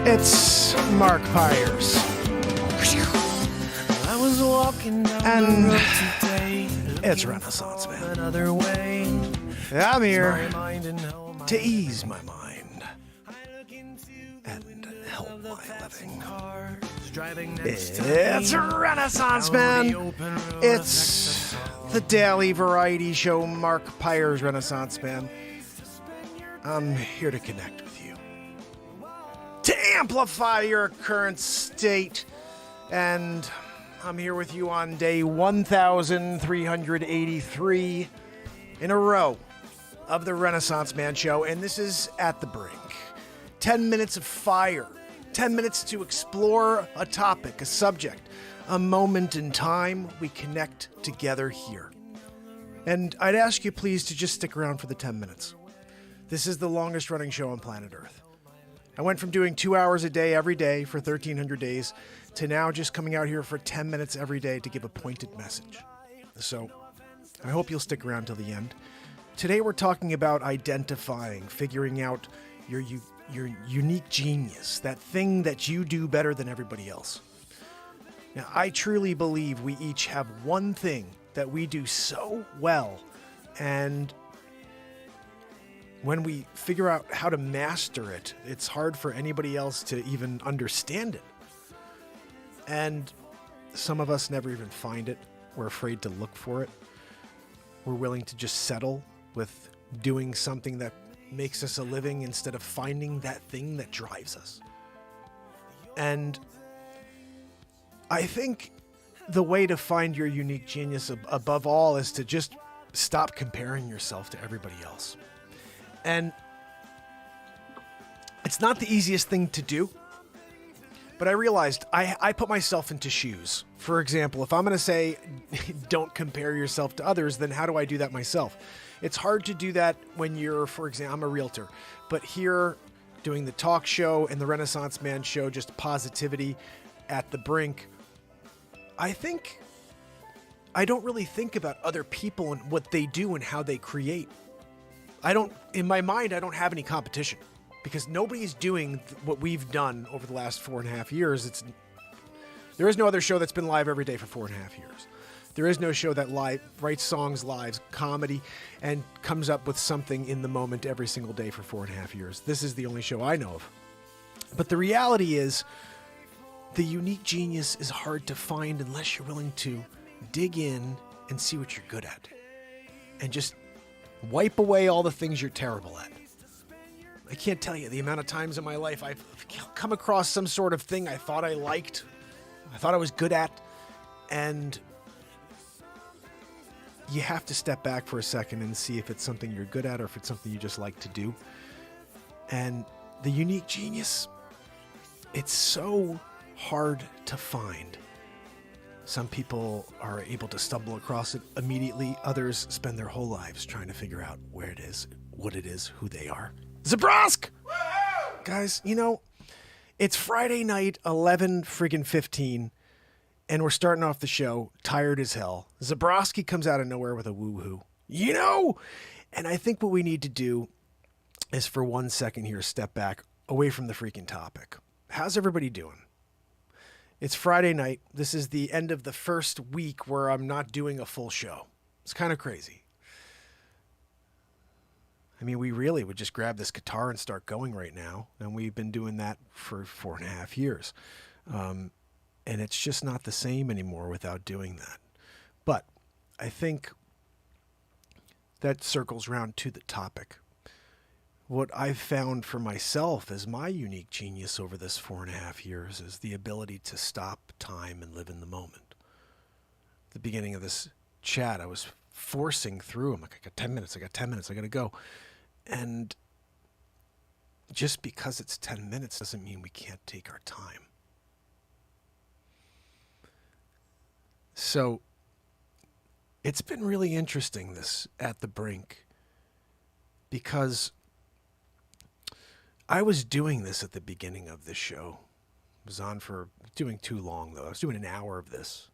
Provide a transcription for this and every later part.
It's Mark Pyers. I was walking down And the road today, it's Renaissance Man. another way. I'm here My mind and how my to ease my mind and help my living. cars driving next to It's me. Renaissance Down the Man. open road It's the daily variety show Mark Pyers Renaissance Man. I'm here to connect with you, to amplify your current state, and I'm here with you on day 1383 in a row of the Renaissance Man show, and this is At the Brink. 10 minutes of fire, 10 minutes to explore a topic, a subject, a moment in time. We connect together here. And I'd ask you please to just stick around for the 10 minutes. This is the longest running show on planet Earth. I went from doing 2 hours a day every day for 1,300 days to now just coming out here for 10 minutes every day to give a pointed message. So I hope you'll stick around till the end. Today we're talking about identifying, figuring out your unique genius, that thing that you do better than everybody else. Now, I truly believe we each have one thing that we do so well, and when we figure out how to master it, it's hard for anybody else to even understand it. And some of us never even find it. We're afraid to look for it. We're willing to just settle with doing something that makes us a living instead of finding that thing that drives us. And I think the way to find your unique genius above all is to just stop comparing yourself to everybody else. And it's not the easiest thing to do, but I realized I put myself into shoes. For example, if I'm going to say, don't compare yourself to others, then how do I do that myself? It's hard to do that when you're, for example, I'm a realtor, but here doing the talk show and the Renaissance Man show, just positivity at the Brink, I don't really think about other people and what they do and how they create. In my mind, I don't have any competition because nobody's doing what we've done over the last 4.5 years. There is no other show that's been live every day for 4.5 years. There is no show that writes songs live, comedy, and comes up with something in the moment every single day for 4.5 years. This is the only show I know of. But the reality is, the unique genius is hard to find unless you're willing to dig in and see what you're good at. And just wipe away all the things you're terrible at. I can't tell you the amount of times in my life I've come across some sort of thing I thought I liked, I thought I was good at, and you have to step back for a second and see if it's something you're good at or if it's something you just like to do. And the unique genius, it's so hard to find. Some people are able to stumble across it immediately. Others spend their whole lives trying to figure out where it is, what it is, who they are. Zabrosk! Guys, it's Friday night, 11:15, and we're starting off the show tired as hell. Zabrowski comes out of nowhere with a woo-hoo. And I think what we need to do is for 1 second here, step back away from the freaking topic. How's everybody doing? It's Friday night. This is the end of the first week where I'm not doing a full show. It's kind of crazy. I mean, we really would just grab this guitar and start going right now. And we've been doing that for 4.5 years. And it's just not the same anymore without doing that. But I think that circles round to the topic. What I've found for myself as my unique genius over this 4.5 years is the ability to stop time and live in the moment. At the beginning of this chat, I was forcing through. I'm like, I got 10 minutes, I got to go. And just because it's 10 minutes doesn't mean we can't take our time. So it's been really interesting, this At the Brink, because I was doing this at the beginning of this show. I was on for doing too long, though. I was doing an hour of this,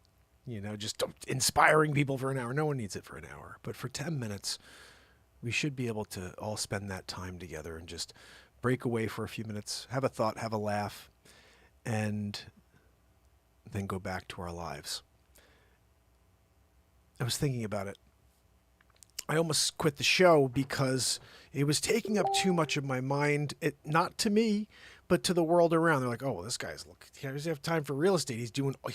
just inspiring people for an hour. No one needs it for an hour. But for 10 minutes, we should be able to all spend that time together and just break away for a few minutes, have a thought, have a laugh, and then go back to our lives. I was thinking about it. I almost quit the show because it was taking up too much of my mind. Not to me, but to the world around. They're like, "Oh, well, this guy's he doesn't have time for real estate. He's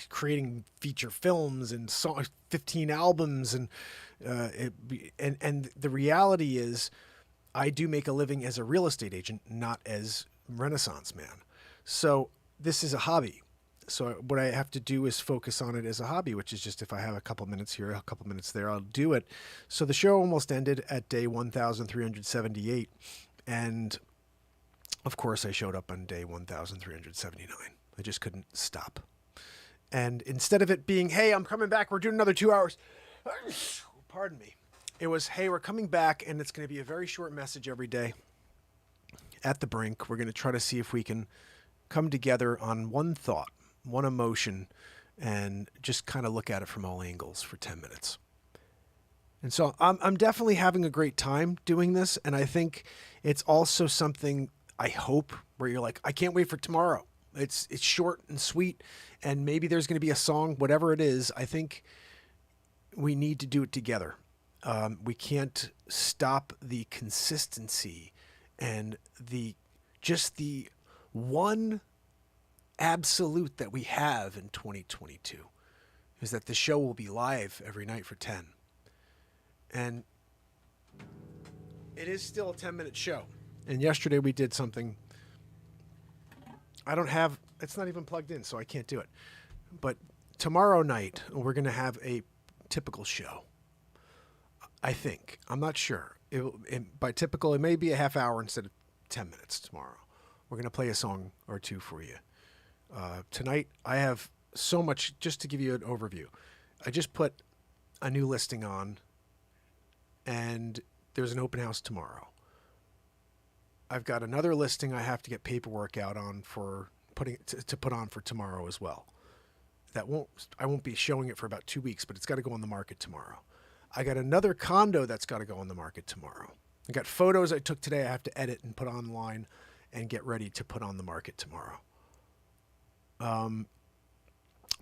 creating feature films and 15 albums, and the reality is, I do make a living as a real estate agent, not as Renaissance man. So this is a hobby. So what I have to do is focus on it as a hobby, which is just if I have a couple minutes here, a couple minutes there, I'll do it. So the show almost ended at day 1,378. And of course I showed up on day 1,379. I just couldn't stop. And instead of it being, "Hey, I'm coming back, we're doing another 2 hours." Pardon me. It was, "Hey, we're coming back and it's going to be a very short message every day at the Brink. We're going to try to see if we can come together on one thought, one emotion, and just kind of look at it from all angles for 10 minutes. And so I'm definitely having a great time doing this. And I think it's also something, I hope, where you're like, I can't wait for tomorrow. It's short and sweet, and maybe there's going to be a song, whatever it is. I think we need to do it together. We can't stop the consistency and the one absolute that we have in 2022 is that the show will be live every night for 10. And it is still a 10-minute show. And yesterday we did something. It's not even plugged in, so I can't do it. But tomorrow night, we're going to have a typical show. I think. I'm not sure. By typical, it may be a half hour instead of 10 minutes tomorrow. We're going to play a song or two for you. Tonight, I have so much, just to give you an overview. I just put a new listing on, and there's an open house tomorrow. I've got another listing I have to get paperwork out on for to put on for tomorrow as well. I won't be showing it for about 2 weeks, but it's got to go on the market tomorrow. I got another condo that's got to go on the market tomorrow. I got photos I took today I have to edit and put online and get ready to put on the market tomorrow.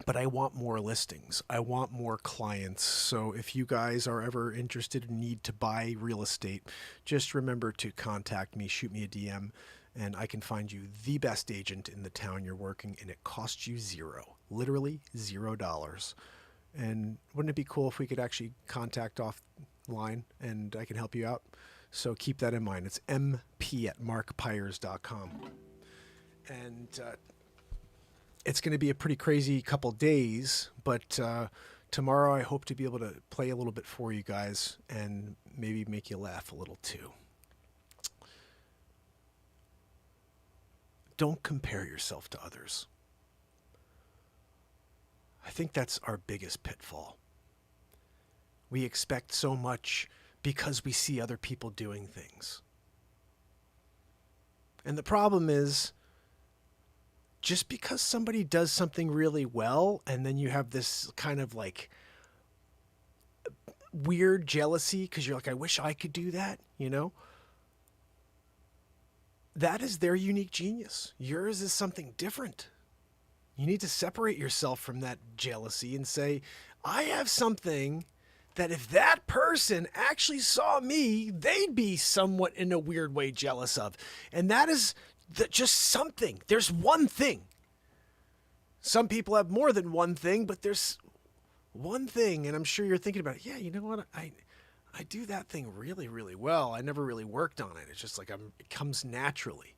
But I want more listings. I want more clients. So if you guys are ever interested and need to buy real estate, just remember to contact me, shoot me a DM, and I can find you the best agent in the town you're working, and it costs you zero, literally $0. And wouldn't it be cool if we could actually contact offline and I can help you out? So keep that in mind. It's mp@markpyers.com. And it's going to be a pretty crazy couple days, but tomorrow I hope to be able to play a little bit for you guys and maybe make you laugh a little too. Don't compare yourself to others. I think that's our biggest pitfall. We expect so much because we see other people doing things. And the problem is, just because somebody does something really well and then you have this kind of like weird jealousy because you're like, I wish I could do that, you know? That is their unique genius. Yours is something different. You need to separate yourself from that jealousy and say, I have something that if that person actually saw me, they'd be somewhat in a weird way jealous of. And that is just something. There's one thing. Some people have more than one thing, but there's one thing. And I'm sure you're thinking about it. Yeah, you know what? I do that thing really, really well. I never really worked on it. It's just like it comes naturally.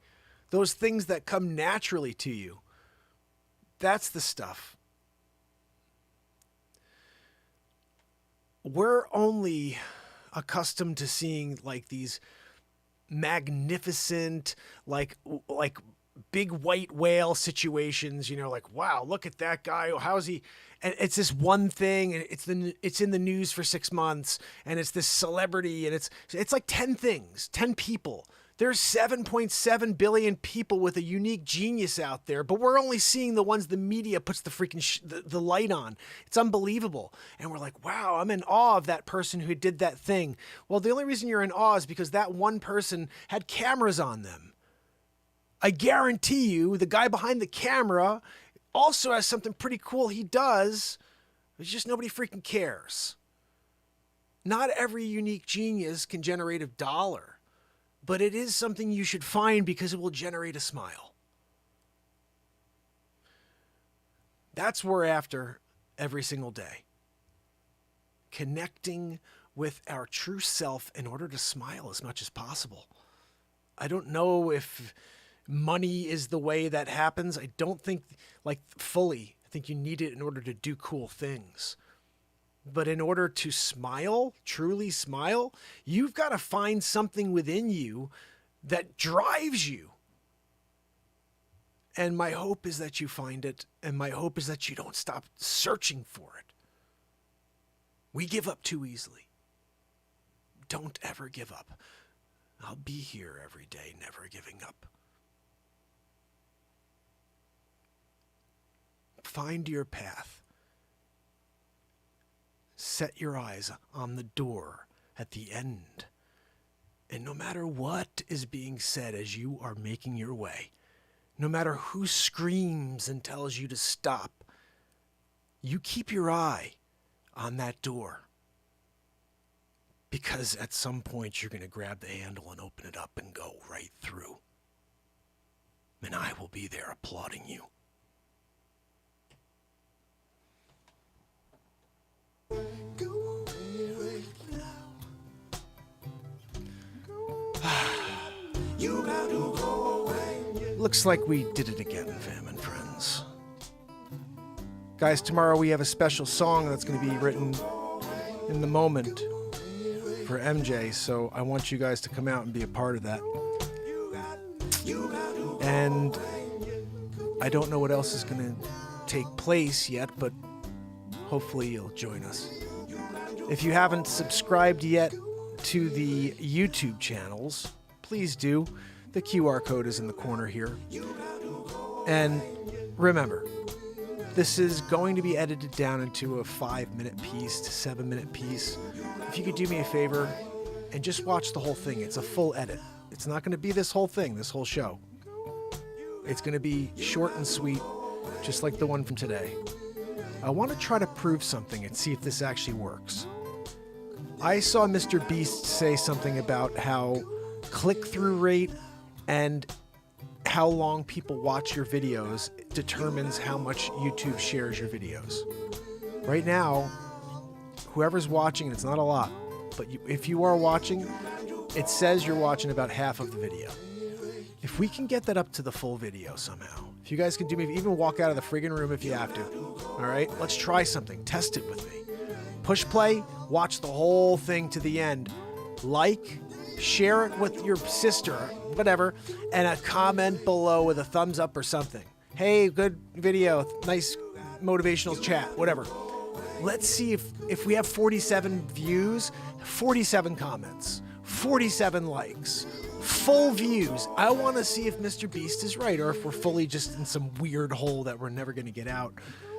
Those things that come naturally to you, that's the stuff. We're only accustomed to seeing like these magnificent, like big white whale situations, you know, like, wow, look at that guy. How's he? And it's this one thing, and it's in the news for 6 months, and it's this celebrity, and it's like 10 things, 10 people. There's 7.7 billion people with a unique genius out there, but we're only seeing the ones the media puts the freaking the light on. It's unbelievable. And we're like, wow, I'm in awe of that person who did that thing. Well, the only reason you're in awe is because that one person had cameras on them. I guarantee you the guy behind the camera also has something pretty cool he does. It's just nobody freaking cares. Not every unique genius can generate $1, but it is something you should find because it will generate a smile. That's what we're after every single day. Connecting with our true self in order to smile as much as possible. I don't know if money is the way that happens. I don't think, like, fully. I think you need it in order to do cool things. But in order to smile, truly smile, you've got to find something within you that drives you. And my hope is that you find it, and my hope is that you don't stop searching for it. We give up too easily. Don't ever give up. I'll be here every day, never giving up. Find your path. Set your eyes on the door at the end. And no matter what is being said as you are making your way, no matter who screams and tells you to stop, you keep your eye on that door. Because at some point you're going to grab the handle and open it up and go right through. And I will be there applauding you. Looks like we did it again, fam and friends. Guys, tomorrow we have a special song that's going to be written in the moment for MJ, so I want you guys to come out and be a part of that. And I don't know what else is going to take place yet, but hopefully you'll join us. If you haven't subscribed yet to the YouTube channels, please do. The QR code is in the corner here. And remember, this is going to be edited down into a 5-minute piece to 7-minute piece. If you could do me a favor and just watch the whole thing. It's a full edit. It's not going to be this whole thing, this whole show. It's going to be short and sweet, just like the one from today. I want to try to prove something and see if this actually works. I saw Mr. Beast say something about how click-through rate and how long people watch your videos determines how much YouTube shares your videos. Right now, whoever's watching, it's not a lot, but if you are watching, it says you're watching about half of the video. If we can get that up to the full video somehow, if you guys can do me, even walk out of the friggin' room if you have to, all right? Let's try something. Test it with me. Push play, watch the whole thing to the end. Like, share it with your sister, whatever, and a comment below with a thumbs up or something. Hey, good video, nice motivational chat, whatever. Let's see if we have 47 views, 47 comments, 47 likes, full views. I want to see if Mr. Beast is right or if we're fully just in some weird hole that we're never going to get out.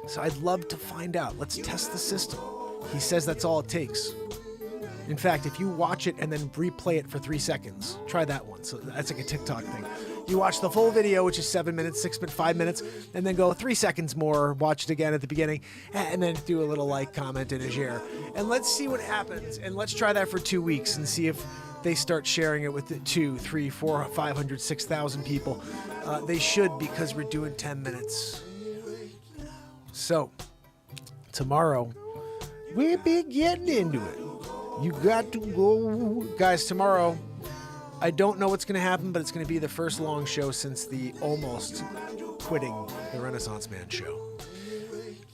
So I'd love to find out. Let's test the system. He says that's all it takes. In fact, if you watch it and then replay it for 3 seconds, try that one. So that's like a TikTok thing. You watch the full video, which is 7 minutes, 6 minutes, 5 minutes, and then go 3 seconds more, watch it again at the beginning, and then do a little like, comment, and a share. And let's see what happens. And let's try that for 2 weeks and see if they start sharing it with the 2, 3, 4, 500, 6,000 people. They should, because we're doing 10 minutes. So, tomorrow, we'll be getting into it. You got to go. Guys, tomorrow, I don't know what's going to happen, but it's going to be the first long show since the almost quitting the Renaissance Man show.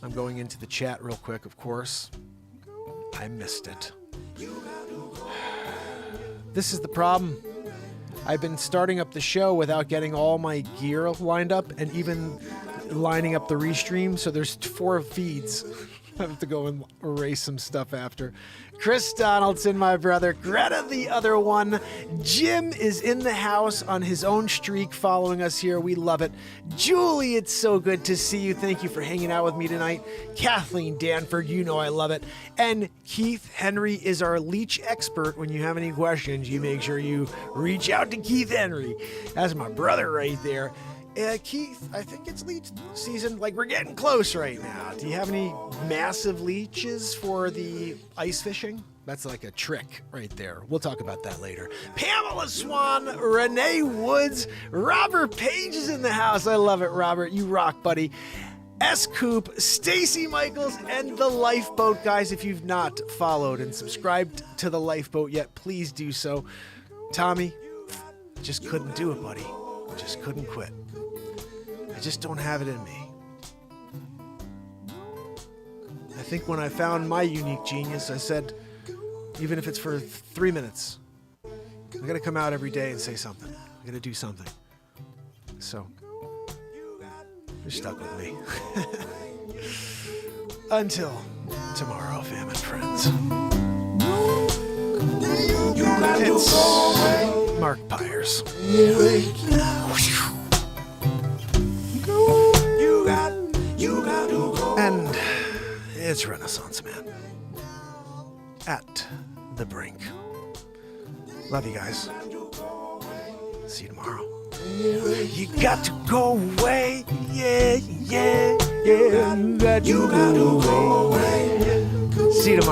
I'm going into the chat real quick, of course. I missed it. This is the problem. I've been starting up the show without getting all my gear lined up and even lining up the restream, so there's 4 feeds. I have to go and erase some stuff after. Chris Donaldson, my brother. Greta, the other one. Jim is in the house on his own streak following us here. We love it. Julie, it's so good to see you. Thank you for hanging out with me tonight. Kathleen Danford, you know I love it. And Keith Henry is our leech expert. When you have any questions, you make sure you reach out to Keith Henry. That's my brother right there. Keith, I think it's leech season. Like, we're getting close right now. Do you have any massive leeches for the ice fishing? That's like a trick right there. We'll talk about that later. Pamela Swan, Renee Woods, Robert Page is in the house. I love it, Robert. You rock, buddy. S. Coop, Stacy Michaels, and the Lifeboat. Guys, if you've not followed and subscribed to the Lifeboat yet, please do so. Tommy, just couldn't do it, buddy. Just couldn't quit. I just don't have it in me. I think when I found my unique genius, I said, even if it's for 3 minutes, I gotta come out every day and say something. I gotta do something. So, you're stuck with me. Until tomorrow, fam and friends. It's Mark Pyers. And it's Renaissance Man at the Brink. Love you guys. See you tomorrow. You got to go away. Yeah, yeah, yeah. You got to go away. See you tomorrow.